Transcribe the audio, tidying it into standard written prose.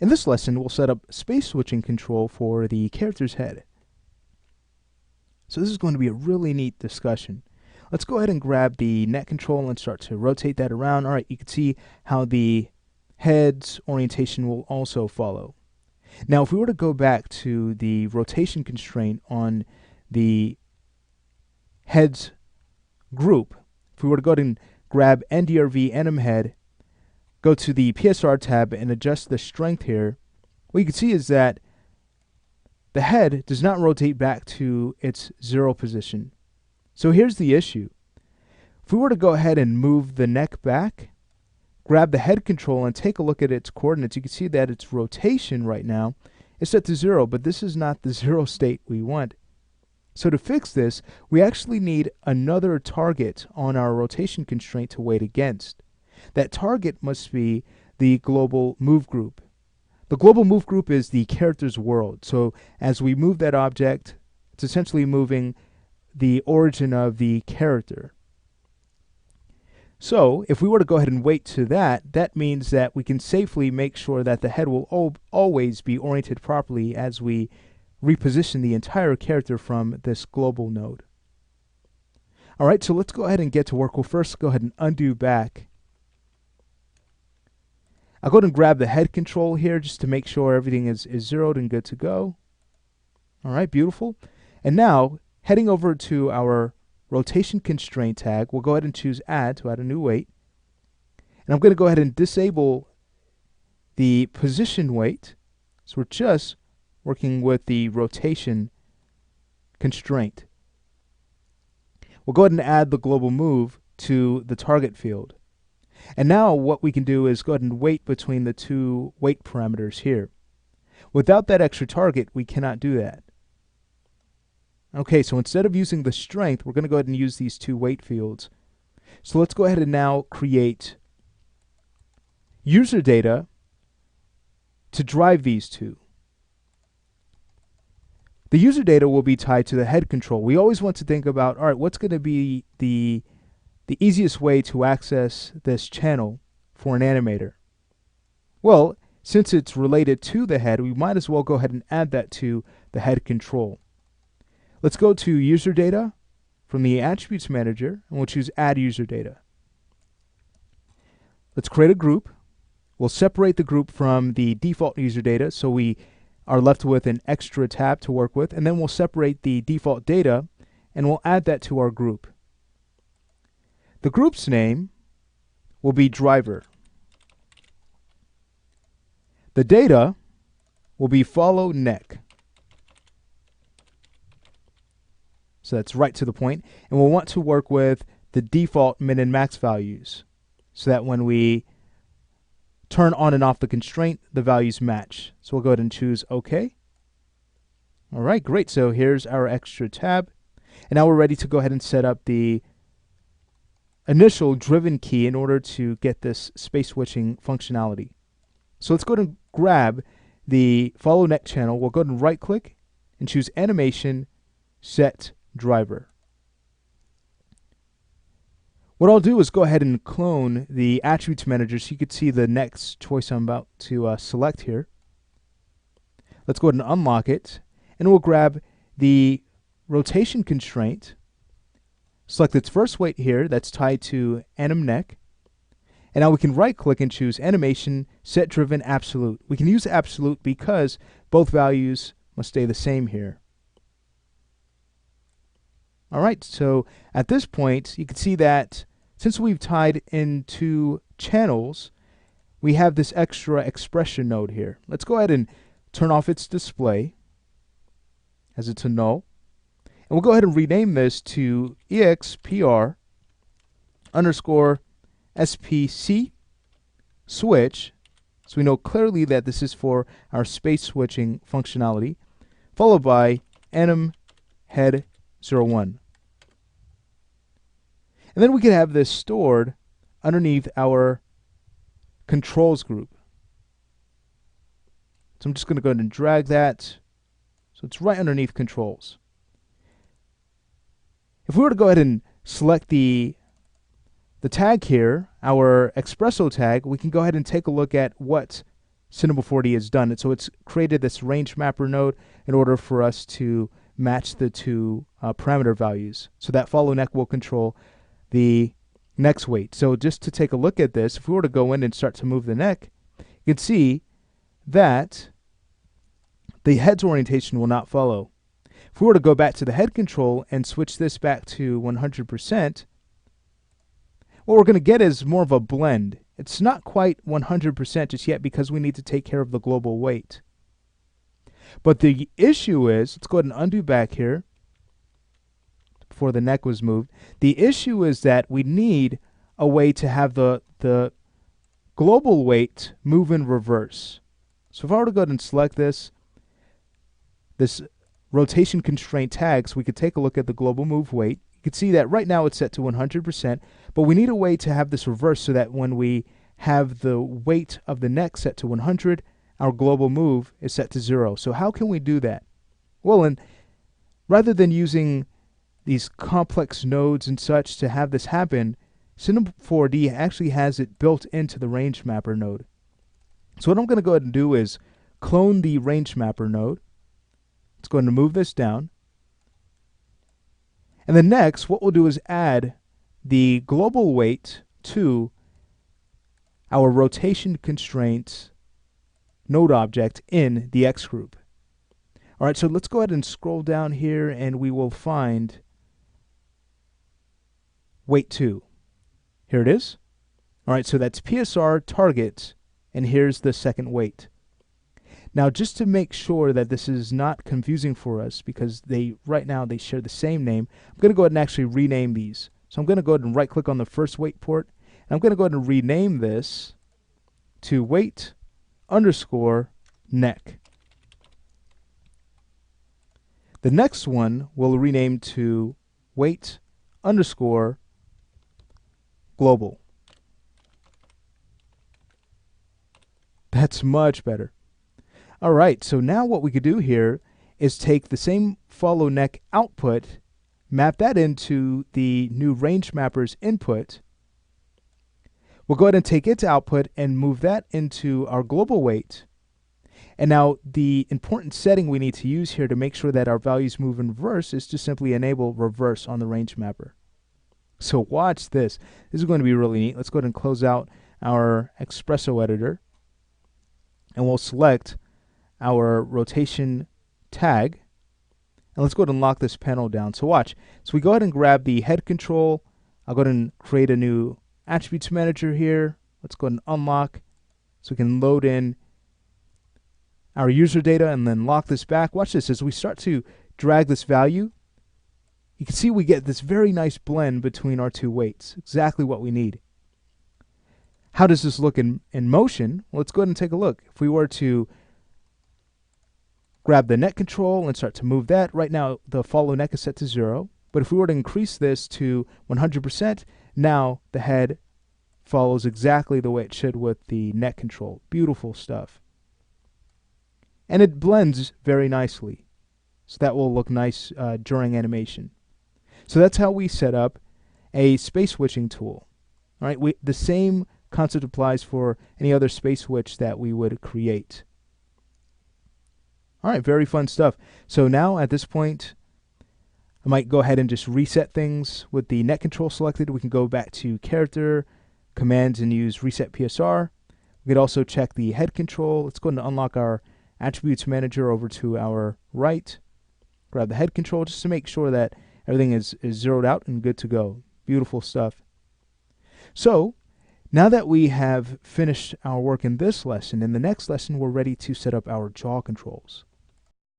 In this lesson, we'll set up space switching control for the character's head. So this is going to be a really neat discussion. Let's go ahead and grab the net control and start to rotate that around. All right, you can see how the head's orientation will also follow. Now, if we were to go back to the rotation constraint on the head's group, if we were to go ahead and grab NDRV anim head, go to the PSR tab and adjust the strength here, what you can see is that the head does not rotate back to its 0 position. So here's the issue. If we were to go ahead and move the neck back, grab the head control and take a look at its coordinates, you can see that its rotation right now is set to 0, but this is not the 0 state we want. So to fix this, we actually need another target on our rotation constraint to weight against. That target must be the global move group. The global move group is the character's world. So as we move that object, it's essentially moving the origin of the character. So if we were to go ahead and weight to that, that means that we can safely make sure that the head will always be oriented properly as we reposition the entire character from this global node. All right, so let's go ahead and get to work. We'll first go ahead and undo back. I'll go ahead and grab the head control here just to make sure everything is zeroed and good to go. All right, beautiful. And now, heading over to our rotation constraint tag, we'll go ahead and choose add to add a new weight. And I'm going to go ahead and disable the position weight. So we're just working with the rotation constraint. We'll go ahead and add the global move to the target field. And now what we can do is go ahead and weight between the two weight parameters here. Without that extra target, we cannot do that. Okay, so instead of using the strength, we're going to go ahead and use these two weight fields. So let's go ahead and now create user data to drive these two. The user data will be tied to the head control. We always want to think about, all right, what's going to be the easiest way to access this channel for an animator? Well, since it's related to the head, we might as well go ahead and add that to the head control. Let's go to user data from the attributes manager, and we'll choose add user data. Let's create a group. We'll separate the group from the default user data so we are left with an extra tab to work with, and then we'll separate the default data and we'll add that to our group. The group's name will be driver. The data will be follow neck. So that's right to the point. And we'll want to work with the default min and max values so that when we turn on and off the constraint, the values match. So we'll go ahead and choose OK. All right, great. So here's our extra tab. And now we're ready to go ahead and set up the initial driven key in order to get this space switching functionality. So let's go ahead and grab the follow neck channel. We'll go ahead and right click and choose animation set driver. What I'll do is go ahead and clone the attributes manager so you can see the next choice I'm about to select here. Let's go ahead and unlock it, and we'll grab the rotation constraint, select its first weight here that's tied to anim neck, and now we can right click and choose animation set driven absolute. We can use absolute because both values must stay the same here. All right, so at this point you can see that since we've tied in two channels, we have this extra expression node here. Let's go ahead and turn off its display as it's a null. And we'll go ahead and rename this to expr underscore spc switch, so we know clearly that this is for our space switching functionality, followed by anim head 01. And then we can have this stored underneath our controls group. So I'm just going to go ahead and drag that so it's right underneath controls. If we were to go ahead and select the tag here, our Espresso tag, we can go ahead and take a look at what C4D has done it. So it's created this range mapper node in order for us to match the two parameter values. So that follow neck will control the neck's weight. So just to take a look at this, if we were to go in and start to move the neck, you can see that the head's orientation will not follow. If we were to go back to the head control and switch this back to 100%, what we're going to get is more of a blend. It's not quite 100% just yet because we need to take care of the global weight. But the issue is, let's go ahead and undo back here before the neck was moved. The issue is that we need a way to have the global weight move in reverse. So if I were to go ahead and select this rotation constraint tag, so we could take a look at the global move weight. You can see that right now it's set to 100%, but we need a way to have this reverse so that when we have the weight of the neck set to 100, our global move is set to 0. So how can we do that? Well, and rather than using these complex nodes and such to have this happen, C4D actually has it built into the range mapper node. So what I'm going to go ahead and do is clone the range mapper node. Let's go ahead and move this down. And then next, what we'll do is add the global weight to our rotation constraint node object in the X group. All right, so let's go ahead and scroll down here and we will find weight 2. Here it is. All right, so that's PSR target, and here's the second weight. Now, just to make sure that this is not confusing for us, because right now they share the same name, I'm going to go ahead and actually rename these. So I'm going to go ahead and right-click on the first weight port, and I'm going to go ahead and rename this to weight underscore neck. The next one we'll rename to weight underscore global. That's much better. All right, so now what we could do here is take the same follow neck output, map that into the new range mapper's input. We'll go ahead and take its output and move that into our global weight. And now the important setting we need to use here to make sure that our values move in reverse is to simply enable reverse on the range mapper. So watch this. This is going to be really neat. Let's go ahead and close out our Espresso editor. And we'll select our rotation tag. And let's go ahead and lock this panel down. So watch. So we go ahead and grab the head control. I'll go ahead and create a new attributes manager here. Let's go ahead and unlock so we can load in our user data and then lock this back. Watch this. As we start to drag this value, you can see we get this very nice blend between our two weights. Exactly what we need. How does this look in motion? Well, let's go ahead and take a look. If we were to grab the neck control and start to move that, right now the follow neck is set to 0. But if we were to increase this to 100%, now the head follows exactly the way it should with the neck control. Beautiful stuff. And it blends very nicely. So that will look nice during animation. So that's how we set up a space switching tool. All right, the same concept applies for any other space switch that we would create. All right, very fun stuff. So now at this point, I might go ahead and just reset things with the neck control selected. We can go back to character, commands, and use reset PSR. We could also check the head control. Let's go ahead and unlock our attributes manager over to our right. Grab the head control just to make sure that everything is zeroed out and good to go. Beautiful stuff. So now that we have finished our work in this lesson, in the next lesson we're ready to set up our jaw controls.